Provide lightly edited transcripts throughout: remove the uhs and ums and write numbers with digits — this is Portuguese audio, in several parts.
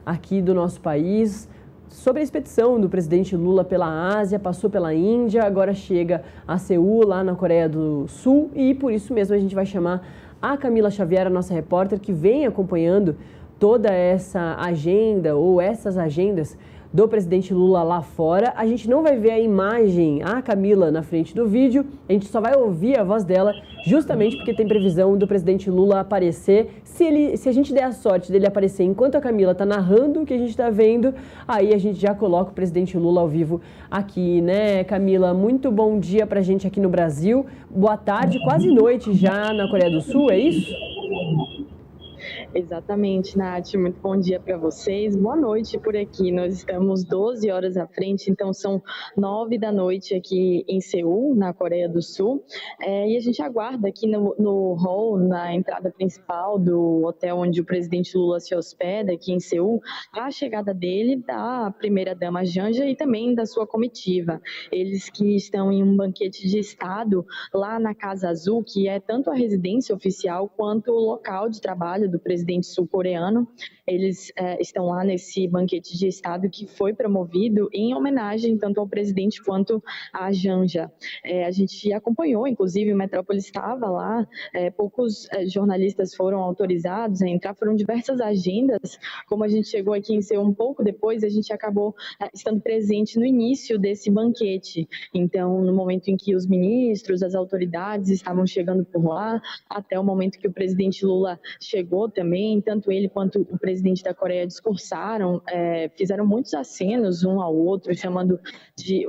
aqui do nosso país, sobre a expedição do presidente Lula pela Ásia, passou pela Índia, agora chega a Seul, lá na Coreia do Sul, e por isso mesmo a gente vai chamar a Camila Xavier, a nossa repórter, que vem acompanhando toda essa agenda ou essas agendas do presidente Lula lá fora. A gente não vai ver a imagem, a Camila na frente do vídeo, a gente só vai ouvir a voz dela, justamente porque tem previsão do presidente Lula aparecer. Se a gente der a sorte dele aparecer enquanto a Camila está narrando o que a gente está vendo, aí a gente já coloca o presidente Lula ao vivo aqui, né, Camila? Muito bom dia pra gente aqui no Brasil. Boa tarde, quase noite já na Coreia do Sul, é isso? Exatamente, Nath. Muito bom dia para vocês. Boa noite por aqui. Nós estamos 12 horas à frente, então são 9 da noite aqui em Seul, na Coreia do Sul. E a gente aguarda aqui no hall, na entrada principal do hotel onde o presidente Lula se hospeda, aqui em Seul, a chegada dele, da primeira-dama Janja e também da sua comitiva. Eles que estão em um banquete de Estado lá na Casa Azul, que é tanto a residência oficial quanto o local de trabalho do presidente sul-coreano. Eles estão lá nesse banquete de Estado que foi promovido em homenagem tanto ao presidente quanto à Janja. A gente acompanhou, inclusive o Metrópolis estava lá, poucos jornalistas foram autorizados a entrar, foram diversas agendas. Como a gente chegou aqui em Seul um pouco depois, a gente acabou estando presente no início desse banquete. Então, no momento em que os ministros, as autoridades estavam chegando por lá, até o momento que o presidente Lula chegou também, tanto ele quanto o presidente da Coreia discursaram, fizeram muitos acenos um ao outro, chamando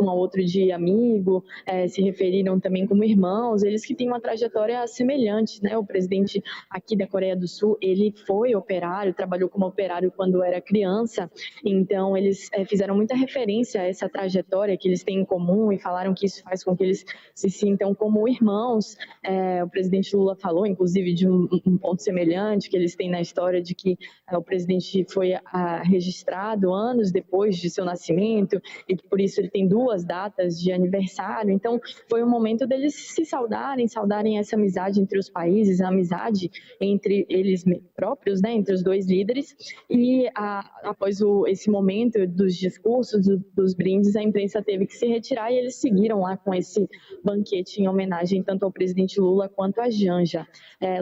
um ao outro de amigo, se referiram também como irmãos, eles que têm uma trajetória semelhante, né? O presidente aqui da Coreia do Sul, ele foi operário, trabalhou como operário quando era criança, então eles fizeram muita referência a essa trajetória que eles têm em comum e falaram que isso faz com que eles se sintam como irmãos. O presidente Lula falou, inclusive, de um ponto semelhante que eles têm na história de que o presidente foi registrado anos depois de seu nascimento e que por isso ele tem 2 datas de aniversário. Então foi um momento deles se saudarem essa amizade entre os países, a amizade entre eles próprios, né, entre os 2 líderes. E após esse momento dos discursos, dos brindes, a imprensa teve que se retirar e eles seguiram lá com esse banquete em homenagem tanto ao presidente Lula quanto à Janja.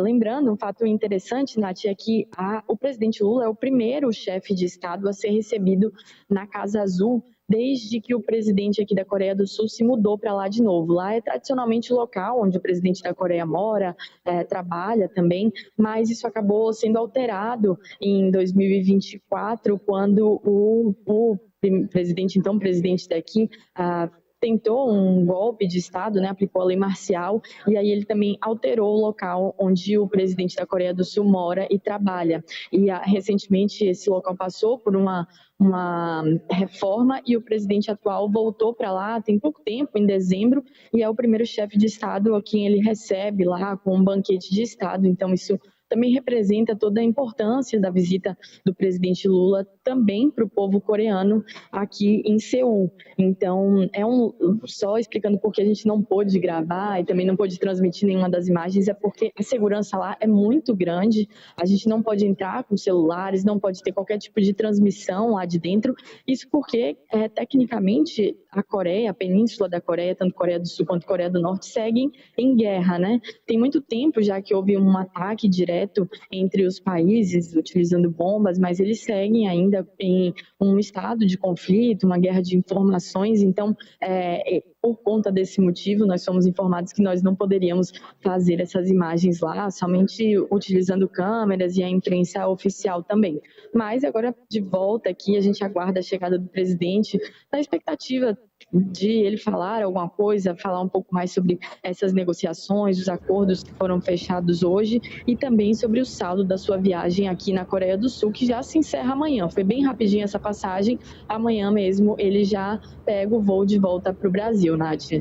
Lembrando, um fato interessante, Nath, é que o presidente Lula é o primeiro chefe de Estado a ser recebido na Casa Azul desde que o presidente aqui da Coreia do Sul se mudou para lá de novo. Lá é tradicionalmente o local onde o presidente da Coreia mora, trabalha também, mas isso acabou sendo alterado em 2024, quando o presidente, então presidente daqui, tentou um golpe de Estado, né, aplicou a lei marcial, e aí ele também alterou o local onde o presidente da Coreia do Sul mora e trabalha. E recentemente esse local passou por uma reforma e o presidente atual voltou para lá tem pouco tempo, em dezembro, e é o primeiro chefe de Estado a quem ele recebe lá com um banquete de Estado. Então isso também representa toda a importância da visita do presidente Lula também para o povo coreano aqui em Seul. Então, só explicando por que a gente não pôde gravar e também não pôde transmitir nenhuma das imagens, é porque a segurança lá é muito grande, a gente não pode entrar com celulares, não pode ter qualquer tipo de transmissão lá de dentro, isso porque, tecnicamente, a Coreia, a península da Coreia, tanto Coreia do Sul quanto Coreia do Norte, seguem em guerra, né? Tem muito tempo já que houve um ataque direto entre os países, utilizando bombas, mas eles seguem ainda em um estado de conflito, uma guerra de informações. Então, por conta desse motivo, nós somos informados que nós não poderíamos fazer essas imagens lá, somente utilizando câmeras e a imprensa oficial também. Mas agora, de volta aqui, a gente aguarda a chegada do presidente, na expectativa de ele falar alguma coisa, falar um pouco mais sobre essas negociações, os acordos que foram fechados hoje e também sobre o saldo da sua viagem aqui na Coreia do Sul, que já se encerra amanhã. Foi bem rapidinho essa passagem, amanhã mesmo ele já pega o voo de volta para o Brasil, Nath.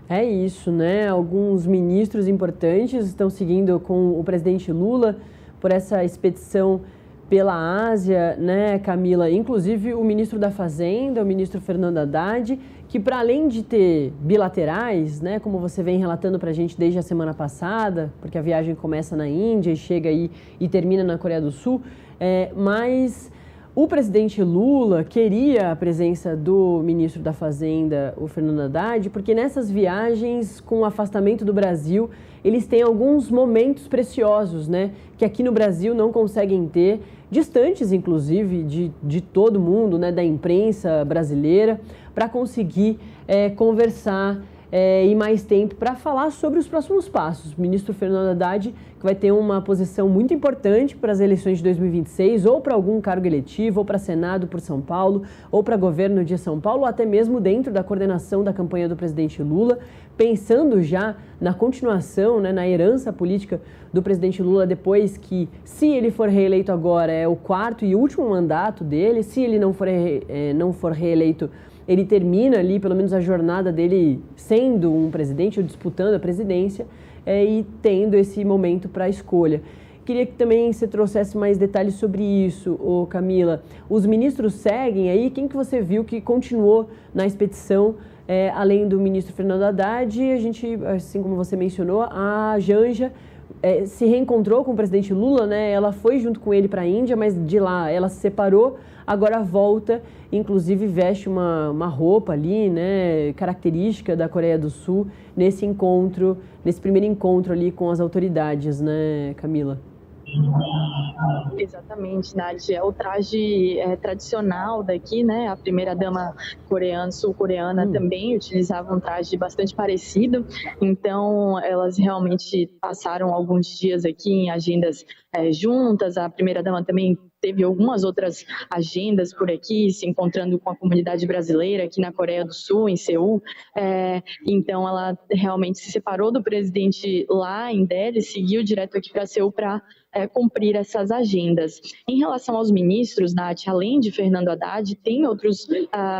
É isso, né? Alguns ministros importantes estão seguindo com o presidente Lula por essa expedição pela Ásia, né, Camila? Inclusive o ministro da Fazenda, o ministro Fernando Haddad, que para além de ter bilaterais, né, como você vem relatando para a gente desde a semana passada, porque a viagem começa na Índia e chega aí e termina na Coreia do Sul, mas O presidente Lula queria a presença do ministro da Fazenda, o Fernando Haddad, porque nessas viagens, com o afastamento do Brasil, eles têm alguns momentos preciosos, né? Que aqui no Brasil não conseguem ter, distantes, inclusive, de todo mundo, né? Da imprensa brasileira, para conseguir conversar e mais tempo para falar sobre os próximos passos. O ministro Fernando Haddad, que vai ter uma posição muito importante para as eleições de 2026, ou para algum cargo eletivo, ou para Senado por São Paulo, ou para governo de São Paulo, ou até mesmo dentro da coordenação da campanha do presidente Lula, pensando já na continuação, né, na herança política do presidente Lula, depois que, se ele for reeleito agora, é o 4º e último mandato dele. Se ele não for reeleito, ele termina ali, pelo menos a jornada dele sendo um presidente ou disputando a presidência e tendo esse momento para a escolha. Queria que também você trouxesse mais detalhes sobre isso, Camila. Os ministros seguem aí? Quem que você viu que continuou na expedição, além do ministro Fernando Haddad? A gente, assim como você mencionou, a Janja se reencontrou com o presidente Lula, né? Ela foi junto com ele para a Índia, mas de lá ela se separou, agora volta, inclusive veste uma roupa ali, né, característica da Coreia do Sul, nesse primeiro encontro ali com as autoridades, né, Camila? Exatamente, Nath. É o traje tradicional daqui, né? A primeira-dama sul-coreana também utilizava um traje bastante parecido. Então, elas realmente passaram alguns dias aqui em agendas juntas. A primeira-dama também teve algumas outras agendas por aqui, se encontrando com a comunidade brasileira aqui na Coreia do Sul, em Seul. Então, ela realmente se separou do presidente lá em Delhi, seguiu direto aqui para Seul para cumprir essas agendas. Em relação aos ministros, Nath, além de Fernando Haddad, tem outros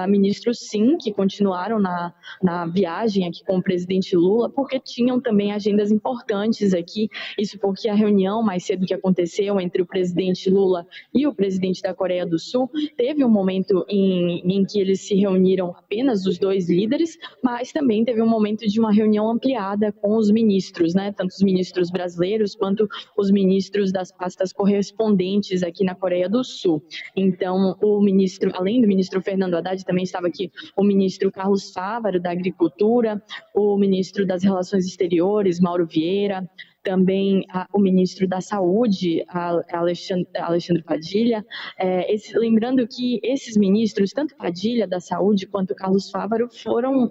ministros, sim, que continuaram na viagem aqui com o presidente Lula, porque tinham também agendas importantes aqui. Isso porque a reunião mais cedo que aconteceu entre o presidente Lula e o presidente da Coreia do Sul teve um momento em que eles se reuniram apenas os dois líderes, mas também teve um momento de uma reunião ampliada com os ministros, né? Tanto os ministros brasileiros quanto os ministros das pastas correspondentes aqui na Coreia do Sul. Então, além do ministro Fernando Haddad, também estava aqui o ministro Carlos Fávaro, da Agricultura, o ministro das Relações Exteriores, Mauro Vieira, também o ministro da Saúde, Alexandre Padilha. Lembrando que esses ministros, tanto Padilha da Saúde quanto Carlos Fávaro, foram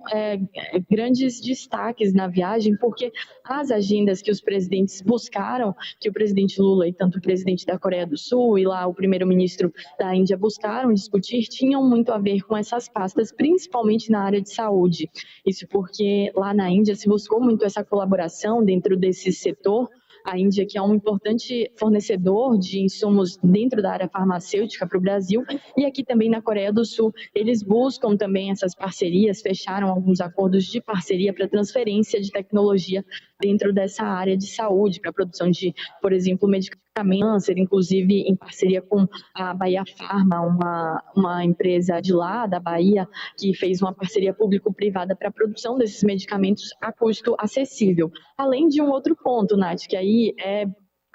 grandes destaques na viagem, porque as agendas que os presidentes buscaram, que o presidente Lula e tanto o presidente da Coreia do Sul e lá o primeiro-ministro da Índia buscaram discutir, tinham muito a ver com essas pastas, principalmente na área de saúde. Isso porque lá na Índia se buscou muito essa colaboração dentro desse setor. A Índia, que é um importante fornecedor de insumos dentro da área farmacêutica para o Brasil, e aqui também na Coreia do Sul, eles buscam também essas parcerias, fecharam alguns acordos de parceria para transferência de tecnologia dentro dessa área de saúde, para a produção de, por exemplo, medicamentos, inclusive em parceria com a Bahia Pharma, uma empresa de lá, da Bahia, que fez uma parceria público-privada para a produção desses medicamentos a custo acessível. Além de um outro ponto, Nath, que aí é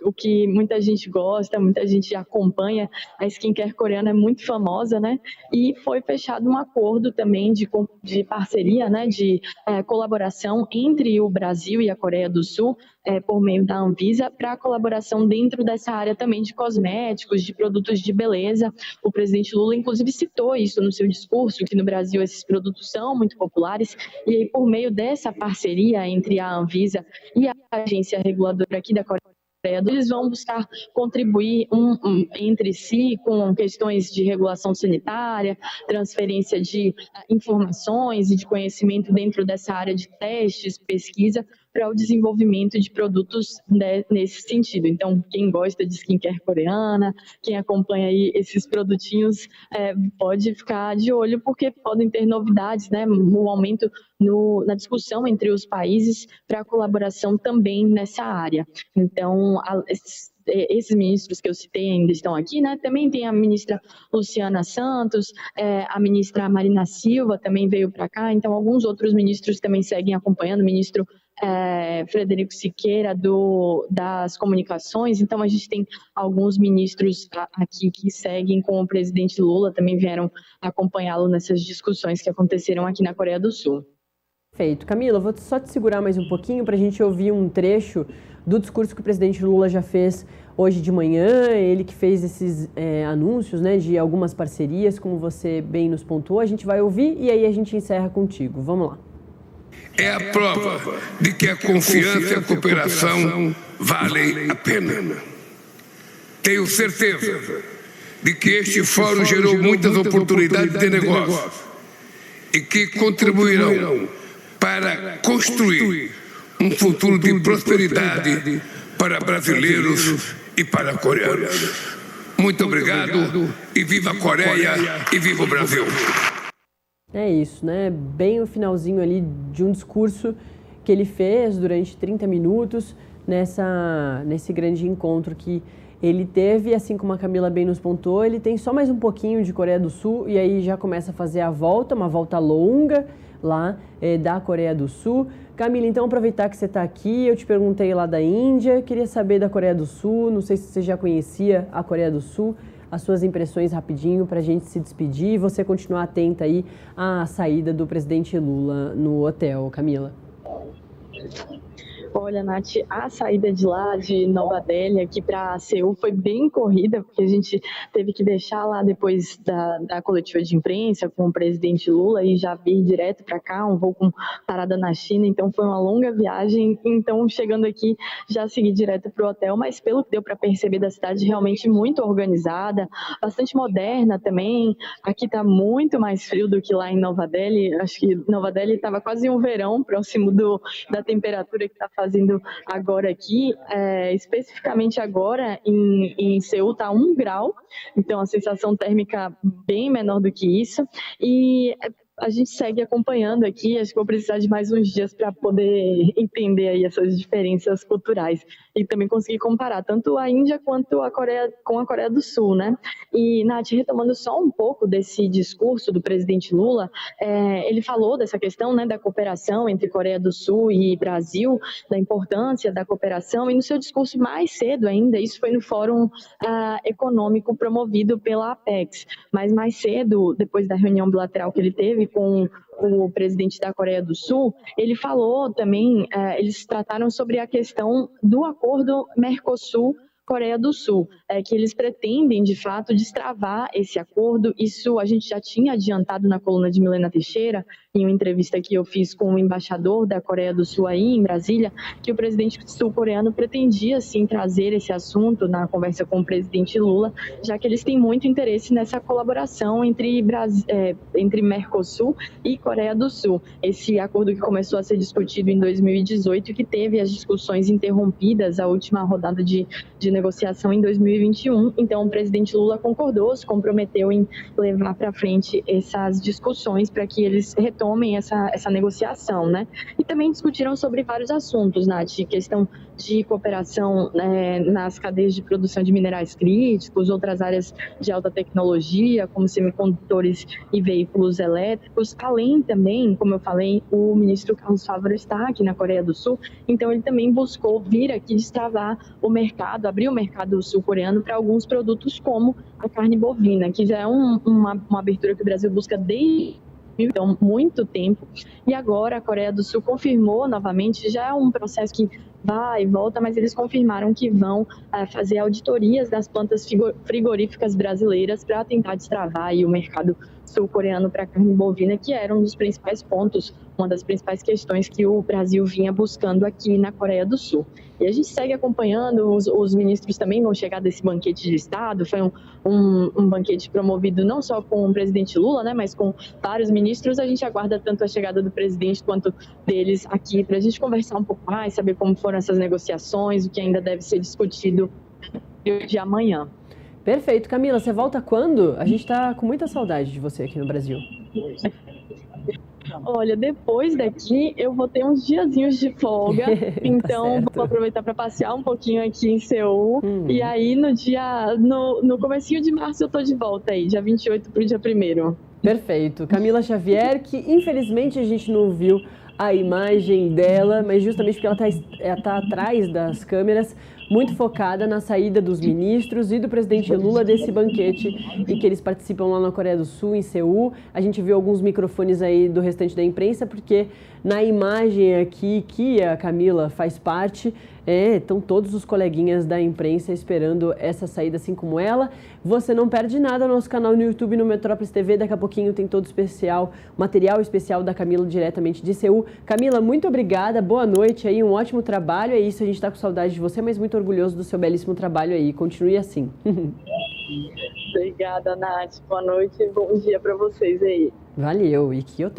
o que muita gente gosta, muita gente acompanha, a skincare coreana é muito famosa, né? E foi fechado um acordo também de parceria, né? De colaboração entre o Brasil e a Coreia do Sul, por meio da Anvisa, para a colaboração dentro dessa área também de cosméticos, de produtos de beleza. O presidente Lula, inclusive, citou isso no seu discurso, que no Brasil esses produtos são muito populares, e aí, por meio dessa parceria entre a Anvisa e a agência reguladora aqui da Coreia, eles vão buscar contribuir entre si com questões de regulação sanitária, transferência de informações e de conhecimento dentro dessa área de testes, pesquisa, para o desenvolvimento de produtos nesse sentido. Então, quem gosta de skincare coreana, quem acompanha aí esses produtinhos, pode ficar de olho, porque podem ter novidades, né? Um aumento na discussão entre os países para a colaboração também nessa área. Então, esses ministros que eu citei ainda estão aqui, né? Também tem a ministra Luciana Santos, a ministra Marina Silva também veio para cá, então alguns outros ministros também seguem acompanhando, o ministro Frederico Siqueira, das comunicações. Então, a gente tem alguns ministros aqui que seguem com o presidente Lula, também vieram acompanhá-lo nessas discussões que aconteceram aqui na Coreia do Sul. Perfeito. Camila, vou só te segurar mais um pouquinho para a gente ouvir um trecho do discurso que o presidente Lula já fez hoje de manhã, ele que fez esses anúncios, né, de algumas parcerias, como você bem nos pontuou. A gente vai ouvir e aí a gente encerra contigo. Vamos lá. É a prova de que a confiança e a cooperação valem a pena. Tenho certeza de que este fórum gerou muitas oportunidades de negócio e que contribuirão para construir um futuro de prosperidade para brasileiros e para coreanos. Muito obrigado e viva a Coreia e viva o Brasil. É isso, né? Bem o finalzinho ali de um discurso que ele fez durante 30 minutos nesse grande encontro que ele teve, assim como a Camila bem nos pontuou, ele tem só mais um pouquinho de Coreia do Sul e aí já começa a fazer a volta, uma volta longa lá da Coreia do Sul. Camila, então aproveitar que você está aqui, eu te perguntei lá da Índia, queria saber da Coreia do Sul, não sei se você já conhecia a Coreia do Sul, as suas impressões rapidinho para a gente se despedir e você continuar atenta aí à saída do presidente Lula no hotel, Camila. Olha, Nath, a saída de lá, de Nova Delhi, aqui para Seul, foi bem corrida, porque a gente teve que deixar lá depois da coletiva de imprensa com o presidente Lula e já vir direto para cá, um voo com parada na China, então foi uma longa viagem. Então, chegando aqui, já segui direto para o hotel, mas pelo que deu para perceber da cidade, realmente muito organizada, bastante moderna também. Aqui está muito mais frio do que lá em Nova Delhi, acho que Nova Delhi estava quase um verão, próximo da temperatura que está fazendo agora aqui, especificamente agora em Seul está 1 grau, então a sensação térmica bem menor do que isso, e a gente segue acompanhando aqui, acho que vou precisar de mais uns dias para poder entender aí essas diferenças culturais e também conseguir comparar tanto a Índia quanto a Coreia com a Coreia do Sul, né? E, Nath, retomando só um pouco desse discurso do presidente Lula, ele falou dessa questão, né, da cooperação entre Coreia do Sul e Brasil, da importância da cooperação, e no seu discurso mais cedo ainda, isso foi no Fórum Econômico promovido pela Apex, mas mais cedo, depois da reunião bilateral que ele teve com o presidente da Coreia do Sul, ele falou também, eles trataram sobre a questão do acordo Mercosul-Coreia do Sul, que eles pretendem, de fato, destravar esse acordo. Isso a gente já tinha adiantado na coluna de Milena Teixeira, em uma entrevista que eu fiz com o embaixador da Coreia do Sul aí em Brasília, que o presidente sul-coreano pretendia, sim, trazer esse assunto na conversa com o presidente Lula, já que eles têm muito interesse nessa colaboração entre Mercosul e Coreia do Sul. Esse acordo que começou a ser discutido em 2018 e que teve as discussões interrompidas, a última rodada de negociação em 2021. Então, o presidente Lula concordou, se comprometeu em levar para frente essas discussões para que eles retomem essa negociação, né? E também discutiram sobre vários assuntos, Nath, questão de cooperação nas cadeias de produção de minerais críticos, outras áreas de alta tecnologia, como semicondutores e veículos elétricos, além também, como eu falei, o ministro Carlos Fávaro está aqui na Coreia do Sul, então ele também buscou vir aqui destravar o mercado, abrir o mercado sul-coreano para alguns produtos como a carne bovina, que já é uma abertura que o Brasil busca desde então, muito tempo, e agora a Coreia do Sul confirmou novamente, já é um processo que vai e volta, mas eles confirmaram que vão fazer auditorias das plantas frigoríficas brasileiras para tentar destravar aí o mercado sul-coreano para carne bovina, que era um dos principais pontos, uma das principais questões que o Brasil vinha buscando aqui na Coreia do Sul. E a gente segue acompanhando, os ministros também vão chegar desse banquete de Estado, foi um banquete promovido não só com o presidente Lula, né, mas com vários ministros. A gente aguarda tanto a chegada do presidente quanto deles aqui para a gente conversar um pouco mais, saber como foram essas negociações, o que ainda deve ser discutido de amanhã. Perfeito. Camila, você volta quando? A gente está com muita saudade de você aqui no Brasil. Olha, depois daqui eu vou ter uns diazinhos de folga, então vou aproveitar para passear um pouquinho aqui em Seul, e aí no comecinho de março eu tô de volta aí, dia 28 para o dia 1º. Perfeito. Camila Xavier, que infelizmente a gente não viu a imagem dela, mas justamente porque ela tá atrás das câmeras, muito focada na saída dos ministros e do presidente Lula desse banquete em que eles participam lá na Coreia do Sul, em Seul. A gente viu alguns microfones aí do restante da imprensa, porque na imagem aqui que a Camila faz parte, estão todos os coleguinhas da imprensa esperando essa saída, assim como ela. Você não perde nada no nosso canal no YouTube, no Metrópolis TV. Daqui a pouquinho tem todo material especial da Camila diretamente de Seul. Camila, muito obrigada, boa noite aí, um ótimo trabalho. É isso, a gente está com saudade de você, mas muito orgulhoso do seu belíssimo trabalho aí. Continue assim. Obrigada, Nath. Boa noite e bom dia para vocês aí. Valeu. E que hotel.